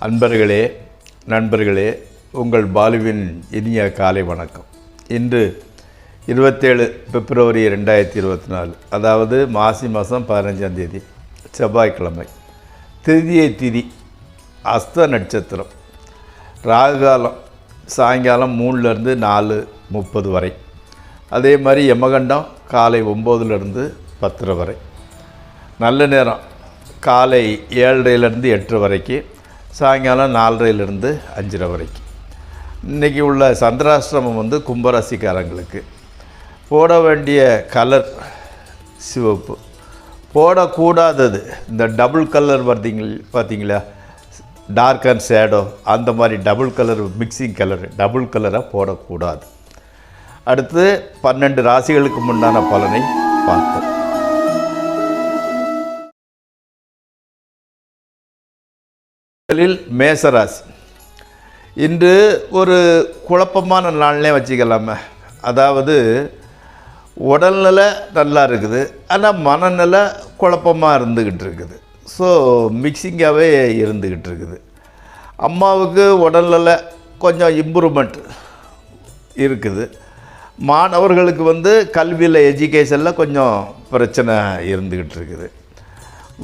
அன்பர்களே, நண்பர்களே, உங்கள் பாலுவின் இனிய காலை வணக்கம். இன்று 27 பிப்ரவரி 2024, அதாவது மாசி மாதம் 15ஆம் தேதி, செவ்வாய்க்கிழமை. திருதியை திதி, அஸ்த நட்சத்திரம், ராகுகாலம் சாயங்காலம் 3லேருந்து 4:30 வரை. அதே மாதிரி யமகண்டம் காலை 9லேருந்து 10:30 வரை. நல்ல நேரம் காலை 7:30லேருந்து 8:00 வரைக்கும், சாயங்காலம் 4:30லேருந்து 5:30 வரைக்கும். இன்றைக்கி உள்ள சந்திராஷ்டிரமம் வந்து கும்பராசிக்காரங்களுக்கு. போட வேண்டிய கலர் சிவப்பு. போடக்கூடாதது இந்த டபுள் கலர் பார்த்தீங்களா, டார்க் அண்ட் ஷேடோ, அந்த மாதிரி double colour, mixing colour, double கலராக போடக்கூடாது. அடுத்து 12 ராசிகளுக்கு முன்னான பலனை பார்ப்போம். மேசராசி. இன்று ஒரு குழப்பமான நாள்னே வச்சுக்கலாமே. அதாவது உடல்நிலை நல்லா இருக்குது, ஆனால் மனநிலை குழப்பமாக இருந்துக்கிட்டு இருக்குது. ஸோ மிக்சிங்காகவே இருந்துக்கிட்டு இருக்குது. அம்மாவுக்கு உடல்நிலை கொஞ்சம் இம்ப்ரூவ்மெண்ட் இருக்குது. மாணவர்களுக்கு வந்து கல்வியில், எஜுகேஷனில் கொஞ்சம் பிரச்சனை இருந்துக்கிட்டு இருக்குது.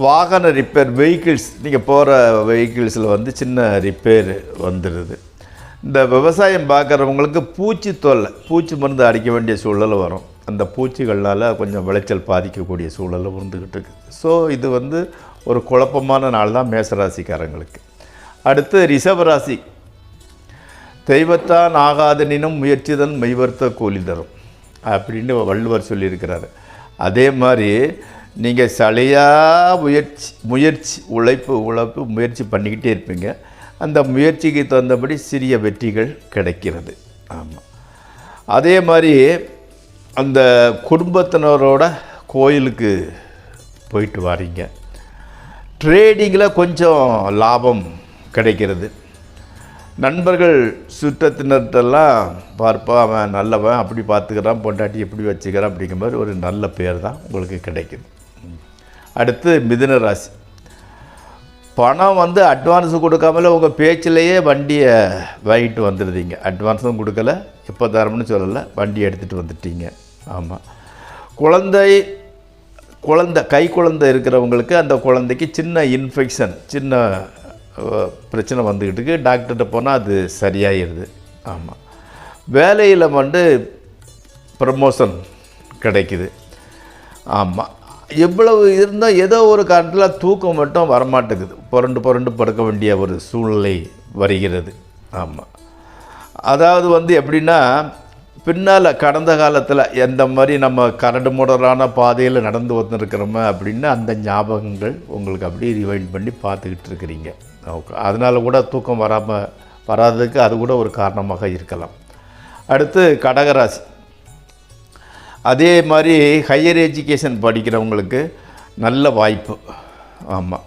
வாகன ரிப்பேர், வெஹிக்கிள்ஸ், நீங்கள் போகிற வெஹிக்கிள்ஸில் வந்து சின்ன ரிப்பேர் வந்துடுது. இந்த விவசாயம் பார்க்குறவங்களுக்கு பூச்சி தொல்லை, பூச்சி மருந்து அடிக்க வேண்டிய சூழல் வரும். அந்த பூச்சிகள்னால் கொஞ்சம் விளைச்சல் பாதிக்கக்கூடிய சூழல் இருந்துக்கிட்டு இருக்குது. ஸோ இது வந்து ஒரு குழப்பமான நாள் தான் மேசராசிக்காரங்களுக்கு. அடுத்து ரிஷபராசி. தெய்வத்தான் ஆகாதனினும் முயற்சிதான் மெய்வர்த்த கூலி தரும் அப்படின்னு வள்ளுவர் சொல்லியிருக்கிறாரு. அதே மாதிரி நீங்கள் சளையாக முயற்சி உழைப்பு முயற்சி பண்ணிக்கிட்டே இருப்பீங்க. அந்த முயற்சிக்கு தகுந்தபடி சிறிய வெற்றிகள் கிடைக்கிறது. ஆமாம். அதே மாதிரி அந்த குடும்பத்தினரோட கோயிலுக்கு போயிட்டு வாரீங்க. ட்ரேடிங்கில் கொஞ்சம் லாபம் கிடைக்கிறது. நண்பர்கள் சுற்றத்தினர்கிட்டெல்லாம் பார்ப்பா, அவன் நல்லவன், அப்படி பார்த்துக்கிறான், பொண்டாட்டி எப்படி வச்சுக்கிறான் அப்படிங்கிற மாதிரி ஒரு நல்ல பேர் தான் உங்களுக்கு கிடைக்குது. அடுத்து மிதுன ராசி. பணம் வந்து அட்வான்ஸு கொடுக்காமல உங்கள் பேச்சிலேயே வண்டியை வாங்கிட்டு வந்துடுதீங்க. அட்வான்ஸும் கொடுக்கல, எப்போ தரம்னு சொல்லலை, வண்டியை எடுத்துகிட்டு வந்துட்டீங்க. ஆமாம். கை குழந்தை இருக்கிறவங்களுக்கு அந்த குழந்தைக்கு சின்ன இன்ஃபெக்ஷன், சின்ன பிரச்சனை வந்துக்கிட்டு இருக்குது. டாக்டர்கிட்ட போனால் அது சரியாகிடுது. ஆமாம். வேலையில் வந்து ப்ரமோஷன் கிடைக்குது. ஆமாம். எவ்வளவு இருந்தால் ஏதோ ஒரு காரணத்தில் தூக்கம் மட்டும் வரமாட்டேங்குது. புரண்டு படுக்க வேண்டிய ஒரு சூழ்நிலை வருகிறது. ஆமாம். அதாவது வந்து எப்படின்னா, பின்னால் கடந்த காலத்தில் எந்த மாதிரி நம்ம கரடு முரடான பாதையில் நடந்து வந்துருக்கிறோமோ அப்படின்னு அந்த ஞாபகங்கள் உங்களுக்கு அப்படியே ரிவைண்ட் பண்ணி பார்த்துக்கிட்டு இருக்கிறீங்க. ஓகே. அதனால் கூட தூக்கம் வராததுக்கு அது கூட ஒரு காரணமாக இருக்கலாம். அடுத்து கடகராசி. அதே மாதிரி ஹையர் எஜுகேஷன் படிக்கிறவங்களுக்கு நல்ல வாய்ப்பு. ஆமாம்.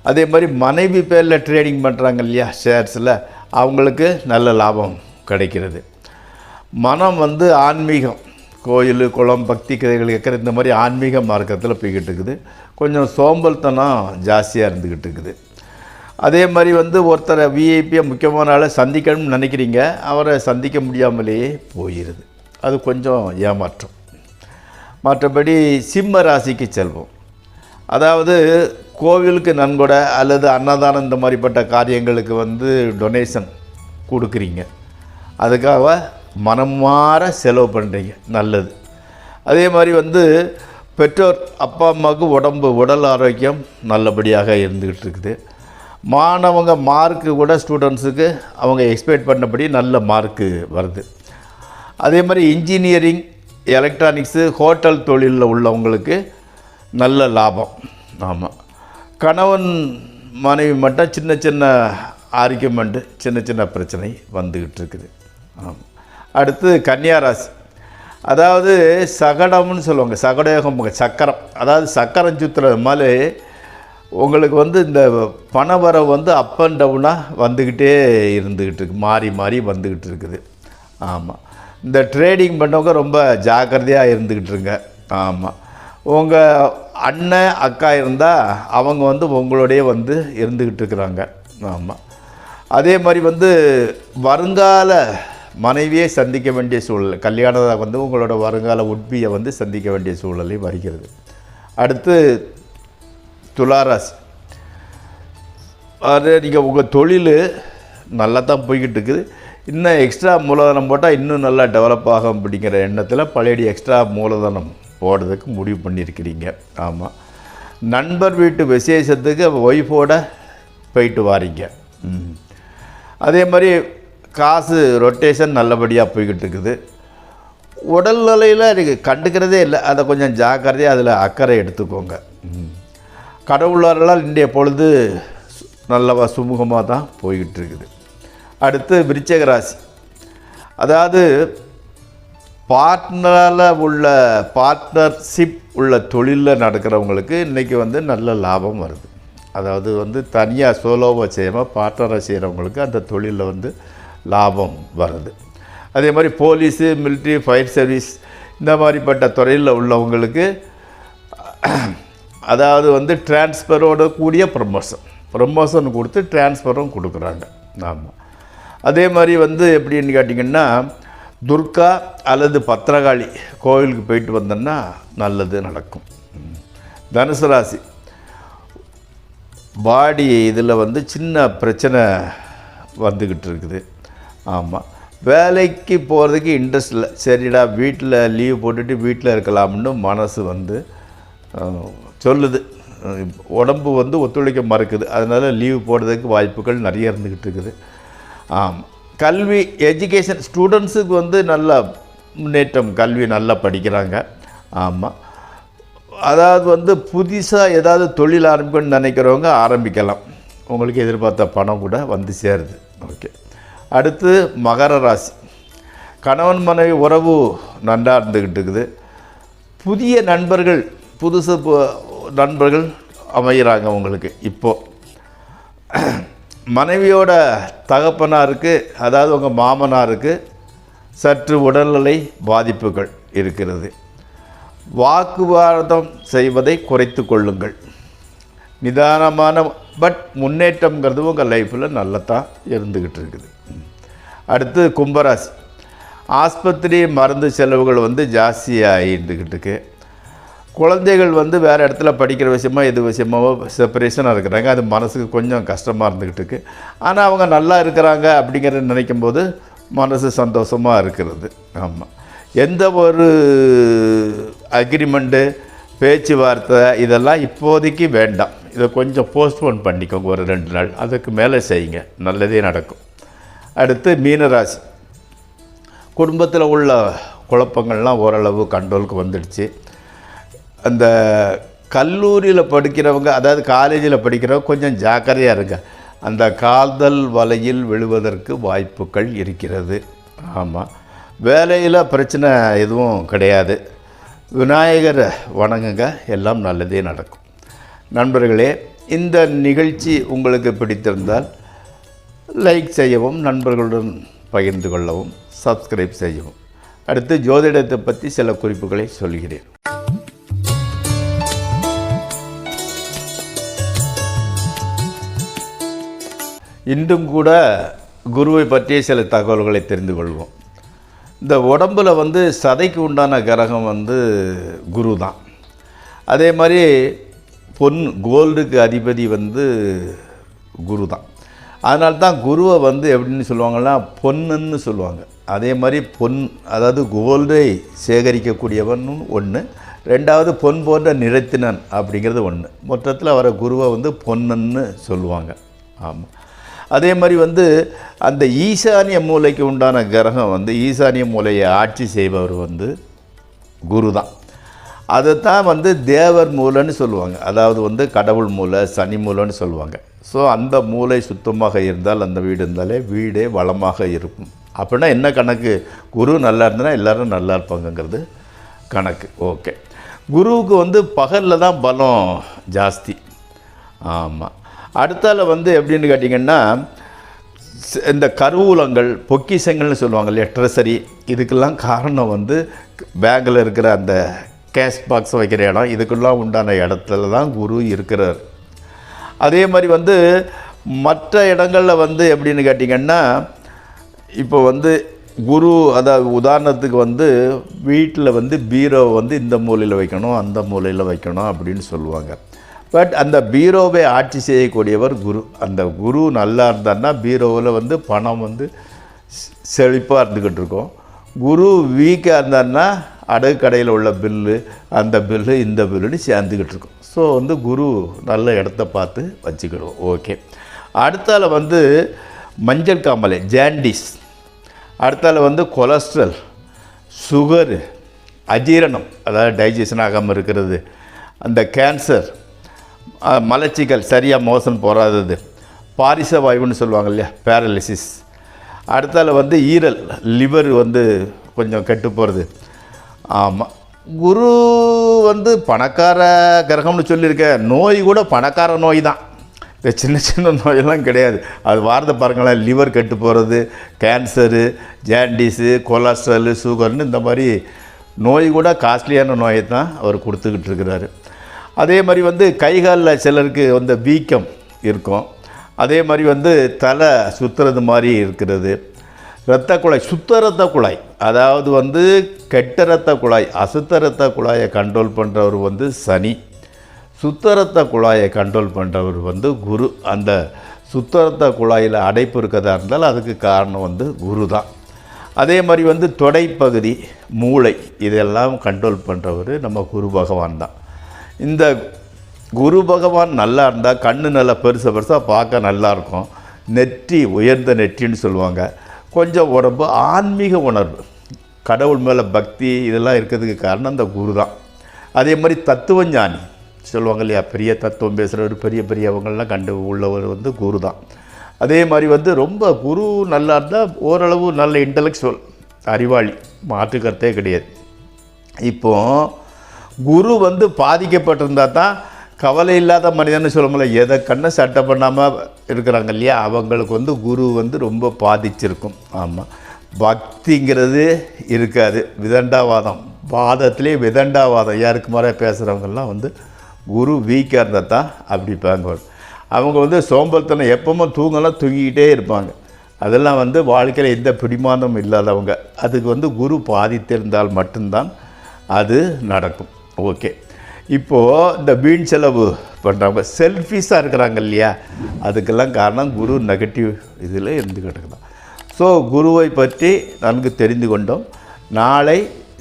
அதே மாதிரி மனைவி பேரில் ட்ரேடிங் பண்ணுறாங்க இல்லையா, ஷேர்ஸில், அவங்களுக்கு நல்ல லாபம் கிடைக்கிறது. மனம் வந்து ஆன்மீகம், கோயில், குளம், பக்தி கதைகள் கேட்குற இந்த மாதிரி ஆன்மீக மார்க்கத்தில் போய்கிட்டு இருக்குது. கொஞ்சம் சோம்பல்தனம் ஜாஸ்தியாக இருந்துக்கிட்டு இருக்குது. அதே மாதிரி வந்து ஒருத்தரை விஐபியாக முக்கியமான ஆளை சந்திக்கணும்னு நினைக்கிறீங்க, அவரை சந்திக்க முடியாமலேயே போயிடுது. அது கொஞ்சம் ஏமாற்றம். மற்றபடி சிம்ம ராசிக்கு செல்வோம். அதாவது கோவிலுக்கு நன்கொடை அல்லது அன்னதானம் இந்த மாதிரிப்பட்ட காரியங்களுக்கு வந்து டொனேஷன் கொடுக்குறீங்க. அதுக்காக மனம் மாற செலவு பண்ணுறீங்க, நல்லது. அதே மாதிரி வந்து பெற்றோர், அப்பா அம்மாவுக்கு உடல் ஆரோக்கியம் நல்லபடியாக இருந்துக்கிட்டு இருக்குது. மாணவங்க மார்க்கு கூட ஸ்டூடெண்ட்ஸுக்கு அவங்க எக்ஸ்பெக்ட் பண்ணபடி நல்ல மார்க்கு வருது. அதே மாதிரி இன்ஜினியரிங், எலக்ட்ரானிக்ஸு, ஹோட்டல் தொழிலில் உள்ளவங்களுக்கு நல்ல லாபம். ஆமாம். கணவன் மனைவி மட்டும் சின்ன ஆர்கியூமெண்ட்டு, சின்ன பிரச்சனை வந்துக்கிட்டு இருக்குது. ஆமாம். அடுத்து கன்னியாராசி. அதாவது சகடம்னு சொல்லுவாங்க, சகடயோகம், சக்கரம், அதாவது சக்கரம் சுற்றுறது மாதிரி உங்களுக்கு வந்து இந்த பணவரவு வந்து அப் அண்ட் டவுனாக வந்துக்கிட்டே இருந்துக்கிட்டு இருக்குது, மாறி வந்துக்கிட்டு இருக்குது. ஆமாம். இந்த ட்ரேடிங் பண்ணவங்க ரொம்ப ஜாக்கிரதையாக இருந்துக்கிட்டுருங்க. ஆமாம். உங்கள் அண்ணன் அக்கா இருந்தால் அவங்க வந்து உங்களோடையே வந்து இருந்துக்கிட்டு இருக்கிறாங்க. ஆமாம். அதே மாதிரி வந்து வருங்கால மனைவியை சந்திக்க வேண்டிய சூழல், கல்யாணத்தை வந்து உங்களோட வருங்கால உட்பியை வந்து சந்திக்க வேண்டிய சூழலையும் வருகிறது. அடுத்து துளாராசி. அது நீங்கள் உங்கள் தொழில் நல்லா தான் போய்கிட்டு இருக்குது. இன்னும் எக்ஸ்ட்ரா மூலதனம் போட்டால் இன்னும் நல்லா டெவலப் ஆகும் அப்படிங்கிற எண்ணத்தில் பழையடி எக்ஸ்ட்ரா மூலதனம் போடுறதுக்கு முடிவு பண்ணியிருக்கிறீங்க. ஆமாம். நண்பர் வீட்டு விசேஷத்துக்கு ஒய்ஃபோட போயிட்டு வாரீங்க. அதே மாதிரி காசு ரொட்டேஷன் நல்லபடியாக போய்கிட்டு இருக்குது. உடல்நிலையில் நீங்கள் கண்டுக்கிறதே இல்லை, அதை கொஞ்சம் ஜாக்கிரதையாக அதில் அக்கறை எடுத்துக்கோங்க. கடவுளால் இன்றைய பொழுது நல்லவா சுமூகமாக தான் போய்கிட்டு இருக்குது. அடுத்து விருச்சிக ராசி. அதாவது பார்ட்னர்ஷிப் உள்ள தொழிலில் நடக்கிறவங்களுக்கு இன்றைக்கி வந்து நல்ல லாபம் வருது. அதாவது வந்து தனியாக சோலோவாக செய்யாமல் பார்ட்னராக செய்கிறவங்களுக்கு அந்த தொழிலில் வந்து லாபம் வருது. அதே மாதிரி போலீஸு, மிலிட்ரி, ஃபயர் சர்வீஸ் இந்த மாதிரிப்பட்ட துறையில் உள்ளவங்களுக்கு அதாவது வந்து டிரான்ஸ்ஃபரோடு கூடிய ப்ரமோஷன் கொடுத்து டிரான்ஸ்ஃபரும் கொடுக்குறாங்க. ஆமாம். அதே மாதிரி வந்து எப்படின்னு கேட்டிங்கன்னா துர்கா அல்லது பத்திரகாளி கோவிலுக்கு போயிட்டு வந்தோன்னா நல்லது நடக்கும். தனுசு ராசி. பாடி இதில் வந்து சின்ன பிரச்சனை வந்துக்கிட்டு இருக்குது. ஆமாம். வேலைக்கு போகிறதுக்கு இன்ட்ரெஸ்ட் இல்லை. சரிடா வீட்டில் லீவ் போட்டுட்டு வீட்டில் இருக்கலாம்னு மனசு வந்து சொல்லுது. உடம்பு வந்து ஒத்துழைக்க மறுக்குது. அதனால் லீவ் போடுறதுக்கு வாய்ப்புகள் நிறைய இருந்துக்கிட்டு இருக்குது. ஆமாம். கல்வி, எஜுகேஷன், ஸ்டூடெண்ட்ஸுக்கு வந்து நல்ல முன்னேற்றம், கல்வி நல்லா படிக்கிறாங்க. ஆமாம். அதாவது வந்து புதுசாக ஏதாவது தொழில் ஆரம்பிக்கணும்னு நினைக்கிறவங்க ஆரம்பிக்கலாம். உங்களுக்கு எதிர்பார்த்த பணம் கூட வந்து சேருது. ஓகே. அடுத்து மகர ராசி. கணவன் மனைவி உறவு நன்றாக இருந்துக்கிட்டு இருக்குது. புதிய நண்பர்கள், புதுசு நண்பர்கள் அமைகிறாங்க உங்களுக்கு. இப்போது மனைவியோட தகப்பனாருக்கு, அதாவது உங்கள் மாமனாருக்கு சற்று உடல்நிலை பாதிப்புகள் இருக்கிறது. வாக்குவாதம் செய்வதை குறைத்து கொள்ளுங்கள். நிதானமான பட் முன்னேற்றங்கிறது உங்கள் லைஃப்பில் நல்லதான் இருந்துக்கிட்டு இருக்குது. அடுத்து கும்பராசி. ஆஸ்பத்திரி மருந்து செலவுகள் வந்து ஜாஸ்தியாக இருந்துக்கிட்டு இருக்கு. குழந்தைகள் வந்து வேறு இடத்துல படிக்கிற விஷயமா எது விஷயமாவோ செப்பரேஷனாக இருக்கிறாங்க. அது மனசுக்கு கொஞ்சம் கஷ்டமாக இருந்துக்கிட்டு இருக்குது. ஆனால் அவங்க நல்லா இருக்கிறாங்க அப்படிங்கிறத நினைக்கும்போது மனசு சந்தோஷமாக இருக்கிறது. ஆமாம். எந்த ஒரு அக்ரிமெண்ட்டு, பேச்சுவார்த்தை இதெல்லாம் இப்போதைக்கு வேண்டாம். இதை கொஞ்சம் போஸ்ட்போன் பண்ணிக்கோங்க, ஒரு 2 நாள். அதுக்கு மேலே செய்யுங்க, நல்லதே நடக்கும். அடுத்து மீனராசி. குடும்பத்தில் உள்ள குழப்பங்கள்லாம் ஓரளவு கண்ட்ரோலுக்கு வந்துடுச்சு. அந்த கல்லூரியில் படிக்கிறவங்க, அதாவது காலேஜில் படிக்கிறவங்க கொஞ்சம் ஜாக்கிரதையாக இருங்க. அந்த காதல் வலையில் விழுவதற்கு வாய்ப்புகள் இருக்கிறது. ஆமாம். வேலையில் பிரச்சனை எதுவும் கிடையாது. விநாயகர் வணங்குங்க, எல்லாம் நல்லதே நடக்கும். நண்பர்களே, இந்த நிகழ்ச்சி உங்களுக்கு பிடித்திருந்தால் லைக் செய்யவும், நண்பர்களுடன் பகிர்ந்து கொள்ளவும், சப்ஸ்கிரைப் செய்யவும். அடுத்து ஜோதிடத்தை பற்றி சில குறிப்புகளை சொல்கிறேன். இன்றும் கூட குருவை பற்றிய சில தகவல்களை தெரிந்து கொள்வோம். இந்த உடம்பில் வந்து சதைக்கு உண்டான கிரகம் வந்து குரு தான். அதே மாதிரி கோல்டுக்கு அதிபதி வந்து குரு தான். அதனால்தான் குருவை வந்து எப்படின்னு சொல்லுவாங்கன்னா பொன்னுன்னு சொல்லுவாங்க. அதே மாதிரி அதாவது கோல்டை சேகரிக்கக்கூடியவன் ஒன்று, ரெண்டாவது பொன் போன்ற நிறத்தினன் அப்படிங்கிறது ஒன்று. மொத்தத்தில் அவரை குருவை வந்து பொன்னுன்னு சொல்லுவாங்க. ஆமாம். அதே மாதிரி வந்து அந்த ஈசானிய மூலைக்கு உண்டான கிரகம் வந்து ஈசானிய மூலையை ஆட்சி செய்பவர் வந்து குரு தான். அதைத்தான் வந்து தேவர் மூலைன்னு சொல்லுவாங்க. அதாவது வந்து கடவுள் மூலை, சனி மூலைன்னு சொல்லுவாங்க. ஸோ அந்த மூலை சுத்தமாக இருந்தால், அந்த வீடு இருந்தாலே வீடே வளமாக இருக்கும். அப்படின்னா என்ன கணக்கு? குரு நல்லா இருந்ததுன்னா எல்லோரும் நல்லா இருப்பாங்கங்கிறது கணக்கு. ஓகே. குருவுக்கு வந்து பகலில் தான் பலம் ஜாஸ்தி. ஆமாம். அடுத்தால வந்து எப்படின்னு கேட்டிங்கன்னா இந்த கருவூலங்கள், பொக்கிஷங்கள்னு சொல்லுவாங்க இல்லையா, ட்ரெஸரி, இதுக்கெல்லாம் காரணம் வந்து பேங்கில் இருக்கிற அந்த கேஷ் பாக்ஸ் வைக்கிற இடம், இதுக்கெல்லாம் உண்டான இடத்துல தான் குரு இருக்கிறார். அதே மாதிரி வந்து மற்ற இடங்களில் வந்து எப்படின்னு கேட்டிங்கன்னா, இப்போ வந்து குரு, அதாவது உதாரணத்துக்கு வந்து வீட்டில் வந்து பீரோவை வந்து இந்த மூலையில் வைக்கணும், அந்த மூலையில் வைக்கணும் அப்படின்னு சொல்லுவாங்க. பட் அந்த பீரோவை ஆட்சி செய்யக்கூடியவர் குரு. அந்த குரு நல்லா இருந்தாருன்னா பீரோவில் வந்து பணம் வந்து செழிப்பாக இருந்துக்கிட்டு இருக்கோம். குரு வீக்காக இருந்தாருன்னா அடகு கடையில் உள்ள பில்லு, அந்த பில்லு, இந்த பில்லுன்னு சேர்ந்துக்கிட்டு இருக்கும். ஸோ வந்து குரு நல்ல இடத்த பார்த்து வச்சுக்கிடுவோம். ஓகே. அடுத்தால வந்து மஞ்சள் காமாலை, ஜாண்டிஸ். அடுத்தால வந்து கொலஸ்ட்ரால், சுகரு, அஜீரணம், அதாவது டைஜஷன் ஆகாமல் இருக்கிறது, அந்த கேன்சர், மலச்சிக்கல் சரியாக மோசம் போகாதது, பாரிச வாயுன்னு சொல்லுவாங்க இல்லையா, பேரலிசிஸ். அடுத்தால வந்து ஈரல், லிவர் வந்து கொஞ்சம் கெட்டு போகிறது. ஆமாம், குரு வந்து பணக்கார கிரகம்னு சொல்லியிருக்கேன். நோய் கூட பணக்கார நோய் தான், இந்த சின்ன சின்ன நோயெல்லாம் கிடையாது. அது வாரத்தை பாருங்களேன், லிவர் கெட்டு போகிறது, கேன்சரு, ஜாண்டிஸு, கொலஸ்ட்ராலு, சுகர்னு இந்த மாதிரி நோய் கூட காஸ்ட்லியான நோயை தான் அவர் கொடுத்துக்கிட்டு இருக்கிறாரு. அதே மாதிரி வந்து கைகாலில் சிலருக்கு வந்து வீக்கம் இருக்கும். அதே மாதிரி வந்து தலை சுற்றுறது மாதிரி இருக்கிறது. இரத்த குழாய், சுத்த இரத்த குழாய், அதாவது வந்து கெட்ட இரத்த குழாய், அசுத்த இரத்த குழாயை கண்ட்ரோல் பண்ணுறவர் வந்து சனி. சுத்த இரத்த குழாயை கண்ட்ரோல் பண்ணுறவர் வந்து குரு. அந்த சுத்த இரத்த குழாயில் அடைப்பு இருக்கிறதா இருந்தால் அதுக்கு காரணம் வந்து குரு தான். அதே மாதிரி வந்து தொடைப்பகுதி, மூளை, இதெல்லாம் கண்ட்ரோல் பண்ணுறவர் நம்ம குரு பகவான் தான். இந்த குரு பகவான் நல்லா இருந்தால் கண்ணு நல்லா பெருசாக பார்க்க நல்லாயிருக்கும். நெற்றி, உயர்ந்த நெற்றின்னு சொல்லுவாங்க. கொஞ்சம் உடம்பு ஆன்மீக உணர்வு, கடவுள் மேலே பக்தி, இதெல்லாம் இருக்கிறதுக்கு காரணம் அந்த குரு தான். அதே மாதிரி தத்துவஞானி சொல்லுவாங்க இல்லையா, பெரிய தத்துவம் பேசுகிறவர், பெரிய பெரியவங்கள்லாம் கண்டு உள்ளவர் வந்து குரு தான். அதே மாதிரி வந்து ரொம்ப குரு நல்லா இருந்தால் ஓரளவு நல்ல இன்டலெக்சுவல், அறிவாளி, மாற்றுக்கருத்தே கிடையாது. இப்போது குரு வந்து பாதிக்கப்பட்டிருந்தால் தான் கவலை இல்லாத மனிதன்னு சொல்ல முடியல. எதை கண்ணை சட்டை பண்ணாமல் இருக்கிறாங்க இல்லையா, அவங்களுக்கு வந்து குரு வந்து ரொம்ப பாதிச்சிருக்கும். ஆமாம், பக்திங்கிறது இருக்காது, விதண்டாவாதம், வாதத்திலே விதண்டாவாதம், யாருக்கு மாதிரி பேசுகிறவங்கெல்லாம் வந்து குரு வீக்காக இருந்தால் தான் அப்படி பாங்க. அவங்க வந்து சோம்பல்தனம், எப்பவும் தூங்கலாம் தூங்கிக்கிட்டே இருப்பாங்க. அதெல்லாம் வந்து வாழ்க்கையில் எந்த பிடிமானமும் இல்லாதவங்க. அதுக்கு வந்து குரு பாதித்திருந்தால் மட்டும்தான் அது நடக்கும். ஓகே. இப்போது இந்த வீண் செலவு பண்ணுறவங்க, செல்ஃபிஷாக இருக்கிறாங்க இல்லையா, அதுக்கெல்லாம் காரணம் குரு நெகட்டிவ் இதில் இருந்துக்கிட்டு இருக்கலாம். ஸோ குருவை பற்றி நன்கு தெரிந்து கொண்டோம். நாளை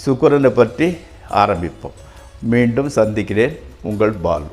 சுக்கிரனை பற்றி ஆரம்பிப்போம். மீண்டும் சந்திக்கிறேன். உங்கள் பாலு.